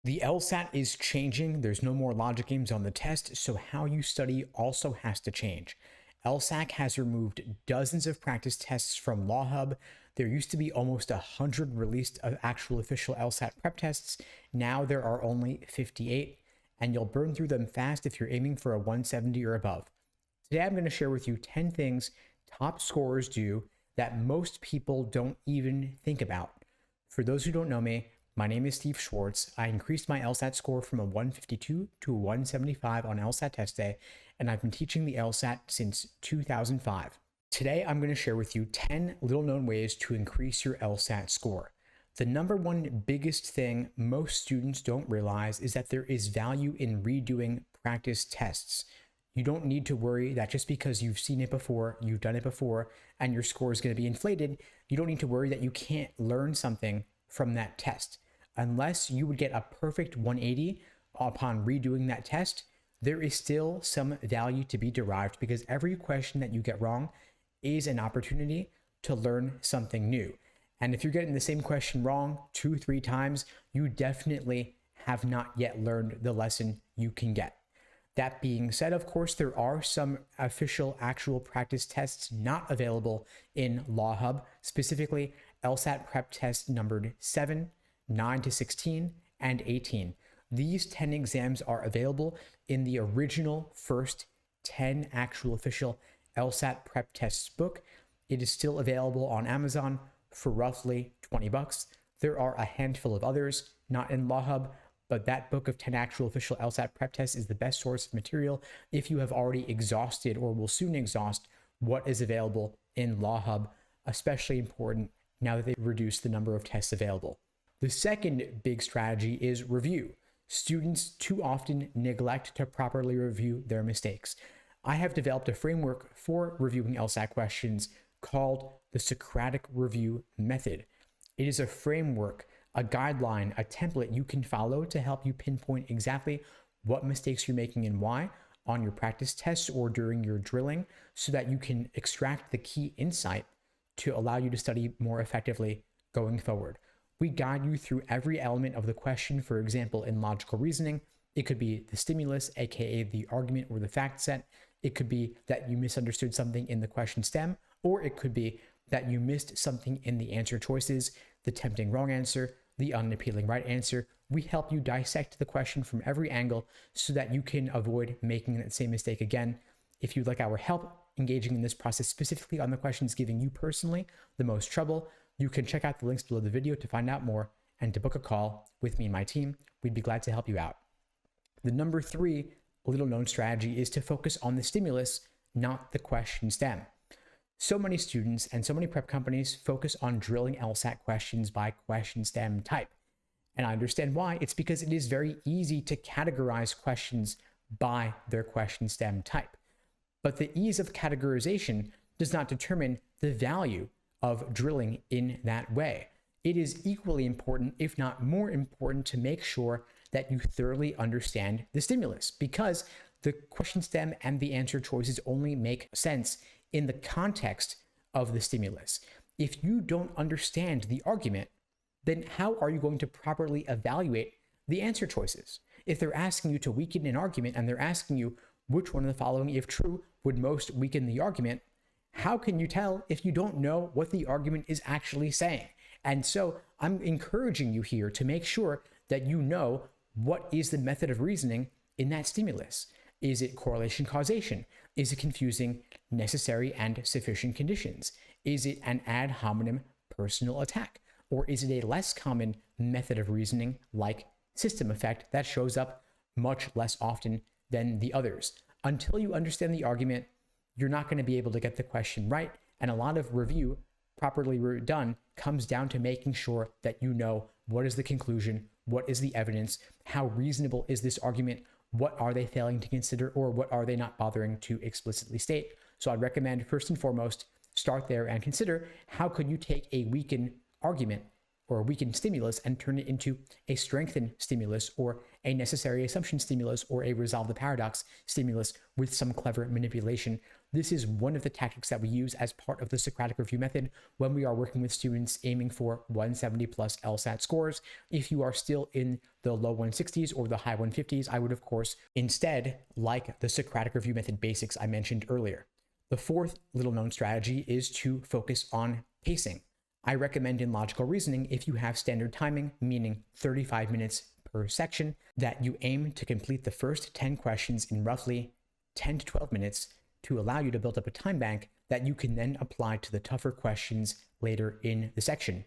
The LSAT is changing. There's no more logic games on the test, so how you study also has to change. LSAT has removed dozens of practice tests from LawHub. There used to be almost 100 released actual official LSAT prep tests. Now there are only 58, and you'll burn through them fast if you're aiming for a 170 or above. Today I'm going to share with you 10 things top scorers do that most people don't even think about. For those who don't know me, my name is Steve Schwartz. I increased my LSAT score from a 152 to a 175 on LSAT test day, and I've been teaching the LSAT since 2005. Today, I'm going to share with you 10 little-known ways to increase your LSAT score. The number one biggest thing most students don't realize is that there is value in redoing practice tests. You don't need to worry that just because you've seen it before, you've done it before, and your score is going to be inflated, you don't need to worry that you can't learn something from that test. Unless you would get a perfect 180 upon redoing that test, there is still some value to be derived because every question that you get wrong is an opportunity to learn something new. And if you're getting the same question wrong 2-3 times, you definitely have not yet learned the lesson you can get. That being said, of course, there are some official actual practice tests not available in LawHub, specifically LSAT prep test numbered 7, 9 to 16, and 18. These 10 exams are available in the original first 10 actual official LSAT prep tests book. It is still available on Amazon for roughly $20. There are a handful of others, not in LawHub, but that book of 10 actual official LSAT prep tests is the best source of material if you have already exhausted or will soon exhaust what is available in LawHub, especially important now that they've reduced the number of tests available. The second big strategy is review. Students too often neglect to properly review their mistakes. I have developed a framework for reviewing LSAT questions called the Socratic Review Method. It is a framework, a guideline, a template you can follow to help you pinpoint exactly what mistakes you're making and why on your practice tests or during your drilling so that you can extract the key insight to allow you to study more effectively going forward. We guide you through every element of the question. For example, in logical reasoning, it could be the stimulus, aka the argument or the fact set. It could be that you misunderstood something in the question stem, or it could be that you missed something in the answer choices, the tempting wrong answer, the unappealing right answer. We help you dissect the question from every angle so that you can avoid making that same mistake again. If you'd like our help engaging in this process specifically on the questions giving you personally the most trouble, you can check out the links below the video to find out more and to book a call with me and my team. We'd be glad to help you out. The number 3 little known strategy is to focus on the stimulus, not the question stem. So many students and so many prep companies focus on drilling LSAT questions by question stem type. And I understand why. It's because it is very easy to categorize questions by their question stem type. But the ease of categorization does not determine the value of drilling in that way. It is equally important, if not more important, to make sure that you thoroughly understand the stimulus, because the question stem and the answer choices only make sense in the context of the stimulus. If you don't understand the argument, then how are you going to properly evaluate the answer choices? If they're asking you to weaken an argument and they're asking you which one of the following, if true, would most weaken the argument, how can you tell if you don't know what the argument is actually saying? And so I'm encouraging you here to make sure that you know what is the method of reasoning in that stimulus. Is it correlation causation? Is it confusing necessary and sufficient conditions? Is it an ad hominem personal attack? Or is it a less common method of reasoning like system effect that shows up much less often than the others? Until you understand the argument, you're not going to be able to get the question right. And a lot of review properly done comes down to making sure that you know what is the conclusion, what is the evidence, how reasonable is this argument, what are they failing to consider, or what are they not bothering to explicitly state. So I'd recommend first and foremost, start there and consider how could you take a weakened argument or a weakened stimulus and turn it into a strengthened stimulus or a necessary assumption stimulus or a resolve the paradox stimulus with some clever manipulation. This is one of the tactics that we use as part of the Socratic review method when we are working with students aiming for 170 plus LSAT scores. If you are still in the low 160s or the high 150s, I would, of course, instead like the Socratic review method basics I mentioned earlier. The fourth little known strategy is to focus on pacing. I recommend in logical reasoning, if you have standard timing, meaning 35 minutes per section, that you aim to complete the first 10 questions in roughly 10 to 12 minutes to allow you to build up a time bank that you can then apply to the tougher questions later in the section.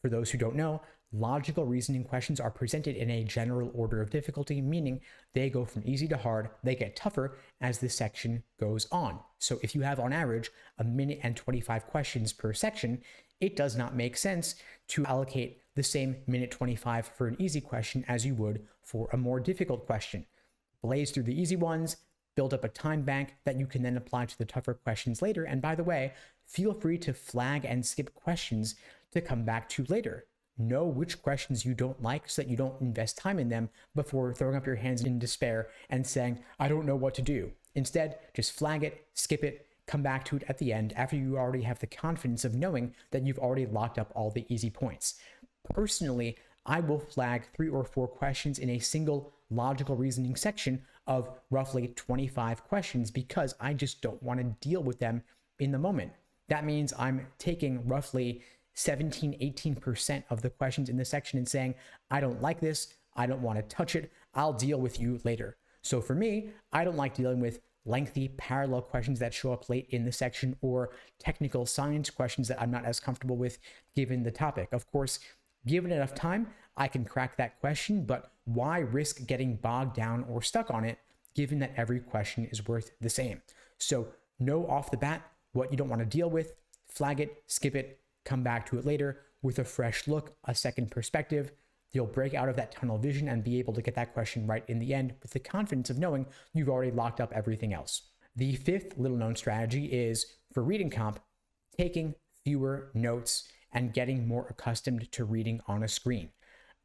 For those who don't know, logical reasoning questions are presented in a general order of difficulty, meaning they go from easy to hard, they get tougher as the section goes on. So if you have on average a minute and 25 questions per section, it does not make sense to allocate the same minute 25 for an easy question as you would for a more difficult question. Blaze through the easy ones, build up a time bank that you can then apply to the tougher questions later. And by the way, feel free to flag and skip questions to come back to later. Know which questions you don't like so that you don't invest time in them before throwing up your hands in despair and saying, I don't know what to do. Instead, just flag it, skip it, come back to it at the end after you already have the confidence of knowing that you've already locked up all the easy points. Personally, I will flag 3 or 4 questions in a single logical reasoning section of roughly 25 questions because I just don't want to deal with them in the moment. That means I'm taking roughly 17-18% of the questions in the section and saying, I don't like this, I don't want to touch it, I'll deal with you later. So for me, I don't like dealing with lengthy parallel questions that show up late in the section or technical science questions that I'm not as comfortable with given the topic. Of course, given enough time, I can crack that question, but why risk getting bogged down or stuck on it given that every question is worth the same? So know off the bat what you don't want to deal with, flag it, skip it, come back to it later with a fresh look, a second perspective. You'll break out of that tunnel vision and be able to get that question right in the end with the confidence of knowing you've already locked up everything else. The fifth little known strategy is for reading comp, taking fewer notes and getting more accustomed to reading on a screen.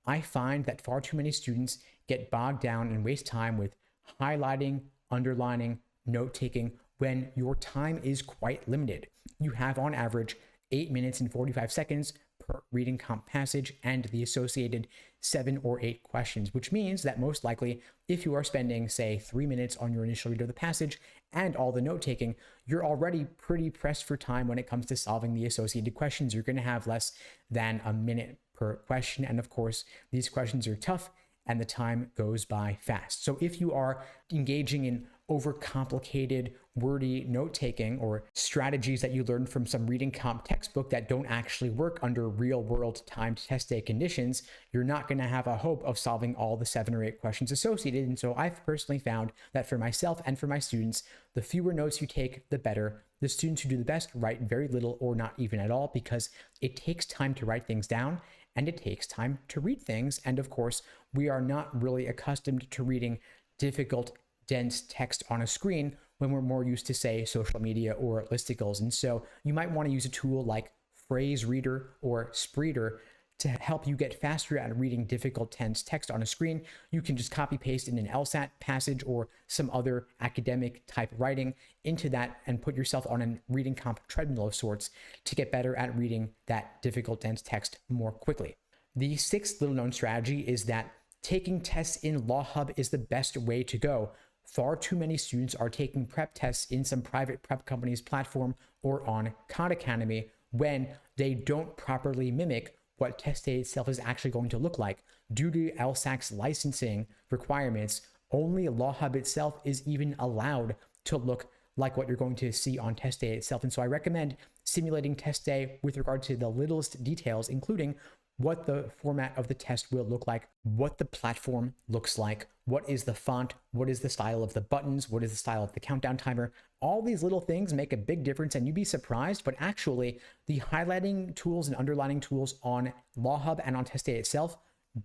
I find that far too many students get bogged down and waste time with highlighting, underlining, note-taking when your time is quite limited. You have on average 8 minutes and 45 seconds per reading comp passage and the associated 7 or 8 questions, which means that most likely if you are spending, say, 3 minutes on your initial read of the passage and all the note-taking, you're already pretty pressed for time when it comes to solving the associated questions. You're going to have less than a minute per question. And of course, these questions are tough and the time goes by fast. So if you are engaging in overcomplicated, wordy note-taking or strategies that you learned from some reading comp textbook that don't actually work under real-world timed test day conditions, you're not going to have a hope of solving all the 7 or 8 questions associated. And so I've personally found that for myself and for my students, the fewer notes you take, the better. The students who do the best write very little or not even at all because it takes time to write things down and it takes time to read things. And of course, we are not really accustomed to reading difficult, dense text on a screen when we're more used to, say, social media or listicles. And so you might want to use a tool like Phrase Reader or Spreeder to help you get faster at reading difficult, dense text on a screen. You can just copy paste in an LSAT passage or some other academic type writing into that and put yourself on a reading comp treadmill of sorts to get better at reading that difficult, dense text more quickly. The sixth little known strategy is that taking tests in Law Hub is the best way to go. Far too many students are taking prep tests in some private prep company's platform or on Khan Academy when they don't properly mimic what test day itself is actually going to look like. Due to LSAC's licensing requirements, only Law Hub itself is even allowed to look like what you're going to see on test day itself. And so I recommend simulating test day with regard to the littlest details, including what the format of the test will look like, what the platform looks like, what is the font, what is the style of the buttons, what is the style of the countdown timer. All these little things make a big difference and you'd be surprised, but actually the highlighting tools and underlining tools on Law Hub and on test day itself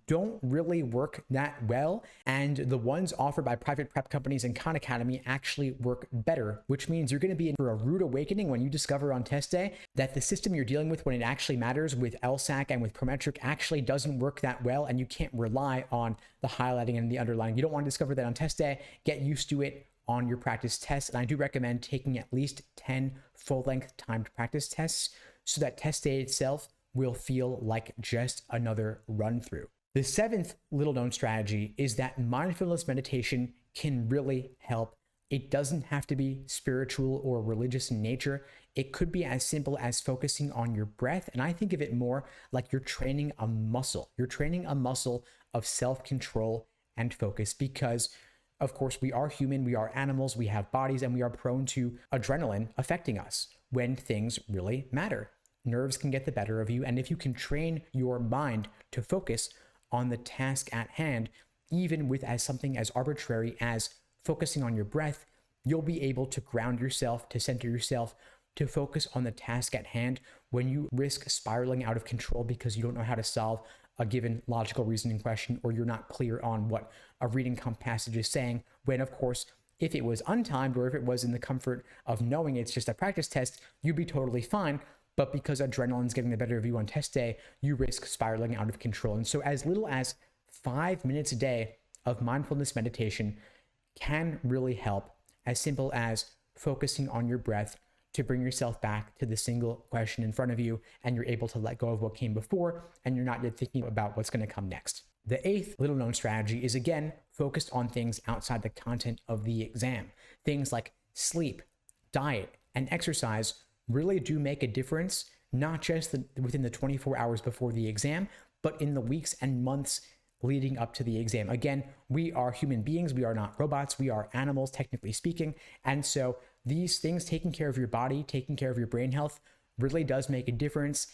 don't really work that well. And the ones offered by private prep companies and Khan Academy actually work better, which means you're going to be in for a rude awakening when you discover on test day that the system you're dealing with when it actually matters with LSAC and with Prometric actually doesn't work that well. And you can't rely on the highlighting and the underlining. You don't want to discover that on test day. Get used to it. on your practice tests. And I do recommend taking at least 10 full-length timed practice tests so that test day itself will feel like just another run through. The seventh little known strategy is that mindfulness meditation can really help. It doesn't have to be spiritual or religious in nature. It could be as simple as focusing on your breath. And I think of it more like you're training a muscle. You're training a muscle of self-control and focus because, of course, we are human, we are animals, we have bodies, and we are prone to adrenaline affecting us when things really matter. Nerves can get the better of you. And if you can train your mind to focus on the task at hand, even with as something as arbitrary as focusing on your breath, you'll be able to ground yourself, to center yourself, to focus on the task at hand when you risk spiraling out of control because you don't know how to solve a given logical reasoning question, or you're not clear on what a reading comp passage is saying, when of course, if it was untimed or if it was in the comfort of knowing it's just a practice test, you'd be totally fine. But because adrenaline's getting the better of you on test day, you risk spiraling out of control. And so as little as 5 minutes a day of mindfulness meditation can really help, as simple as focusing on your breath to bring yourself back to the single question in front of you, and you're able to let go of what came before, and you're not yet thinking about what's going to come next. The eighth little known strategy is, again, focused on things outside the content of the exam. Things like sleep, diet, and exercise really do make a difference, not just within the 24 hours before the exam, but in the weeks and months leading up to the exam. Again, we are human beings. We are not robots. We are animals, technically speaking. And so these things, taking care of your body, taking care of your brain health, really does make a difference.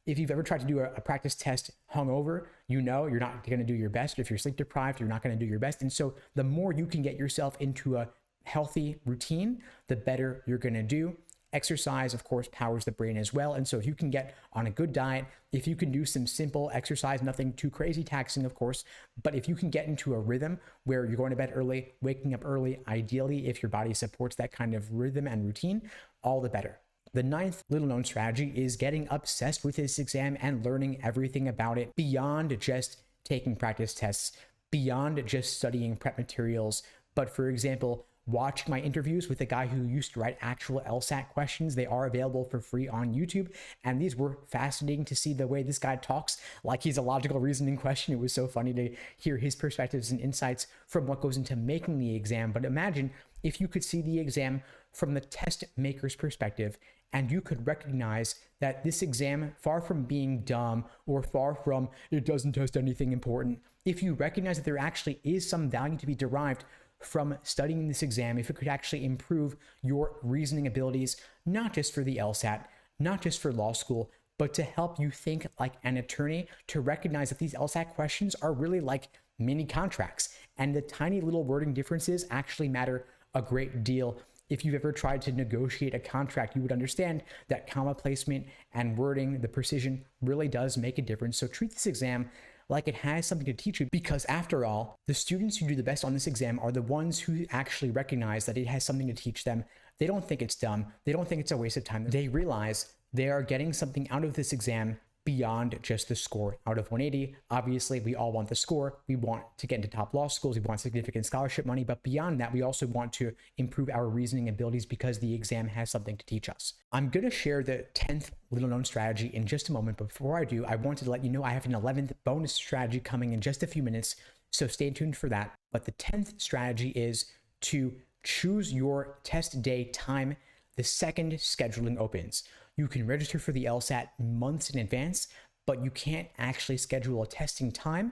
If you've ever tried to do a practice test hungover, you know you're not going to do your best. If you're sleep deprived, you're not going to do your best. And so the more you can get yourself into a healthy routine, the better you're going to do. Exercise, of course, powers the brain as well. And so if you can get on a good diet, if you can do some simple exercise, nothing too crazy taxing, of course, but if you can get into a rhythm where you're going to bed early, waking up early, ideally, if your body supports that kind of rhythm and routine, all the better. The ninth little known strategy is getting obsessed with this exam and learning everything about it beyond just taking practice tests, beyond just studying prep materials, but for example, watch my interviews with a guy who used to write actual LSAT questions. They are available for free on YouTube. And these were fascinating to see the way this guy talks like he's a logical reasoning question. It was so funny to hear his perspectives and insights from what goes into making the exam. But imagine if you could see the exam from the test maker's perspective, and you could recognize that this exam, far from being dumb or far from it doesn't test anything important, if you recognize that there actually is some value to be derived from studying this exam, if it could actually improve your reasoning abilities, not just for the LSAT, not just for law school, but to help you think like an attorney, to recognize that these LSAT questions are really like mini contracts, and the tiny little wording differences actually matter a great deal. If you've ever tried to negotiate a contract, you would understand that comma placement and wording, the precision, really does make a difference. So treat this exam like it has something to teach you, because after all, the students who do the best on this exam are the ones who actually recognize that it has something to teach them. They don't think it's dumb. They don't think it's a waste of time. They realize they are getting something out of this exam beyond just the score out of 180. Obviously, we all want the score. We want to get into top law schools. We want significant scholarship money. But beyond that, we also want to improve our reasoning abilities because the exam has something to teach us. I'm going to share the 10th little known strategy in just a moment. But before I do, I wanted to let you know I have an 11th bonus strategy coming in just a few minutes. So stay tuned for that. But the 10th strategy is to choose your test day time the second scheduling opens. You can register for the LSAT months in advance, but you can't actually schedule a testing time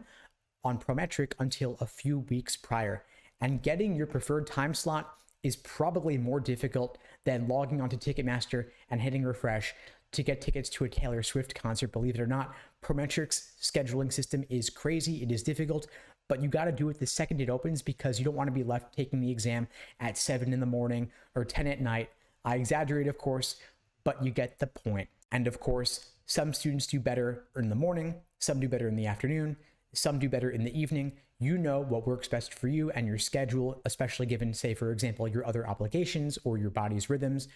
on Prometric until a few weeks prior. And getting your preferred time slot is probably more difficult than logging onto Ticketmaster and hitting refresh to get tickets to a Taylor Swift concert. Believe it or not, Prometric's scheduling system is crazy. It is difficult, but you got to do it the second it opens because you don't want to be left taking the exam at 7 in the morning or 10 at night. I exaggerate, of course, but you get the point. And of course, some students do better in the morning, some do better in the afternoon, some do better in the evening. You know what works best for you and your schedule, especially given, say, for example, your other obligations or your body's rhythms.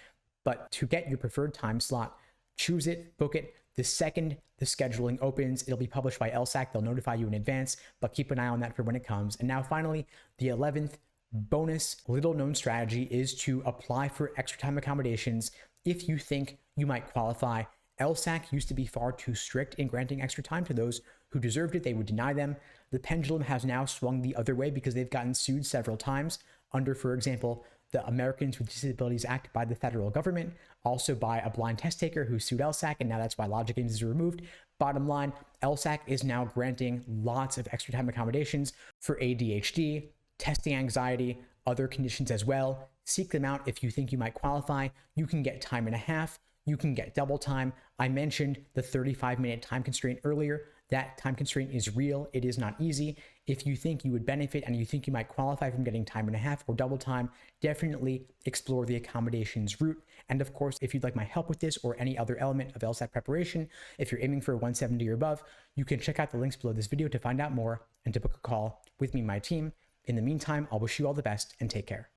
But to get your preferred time slot, choose it, book it. The second the scheduling opens, it'll be published by LSAC. They'll notify you in advance, but keep an eye on that for when it comes. And now finally, the 11th Bonus, little known strategy is to apply for extra time accommodations if you think you might qualify. LSAC used to be far too strict in granting extra time to those who deserved it. They would deny them. The pendulum has now swung the other way because they've gotten sued several times under, for example, the Americans with Disabilities Act by the federal government, also by a blind test taker who sued LSAC, and now that's why Logic Games is removed. Bottom line, LSAC is now granting lots of extra time accommodations for ADHD, testing anxiety, other conditions as well. Seek them out if you think you might qualify. You can get time and a half. You can get double time. I mentioned the 35-minute time constraint earlier. That time constraint is real. It is not easy. If you think you would benefit and you think you might qualify from getting time and a half or double time, definitely explore the accommodations route. And of course, if you'd like my help with this or any other element of LSAT preparation, if you're aiming for a 170 or above, you can check out the links below this video to find out more and to book a call with me and my team. In the meantime, I'll wish you all the best and take care.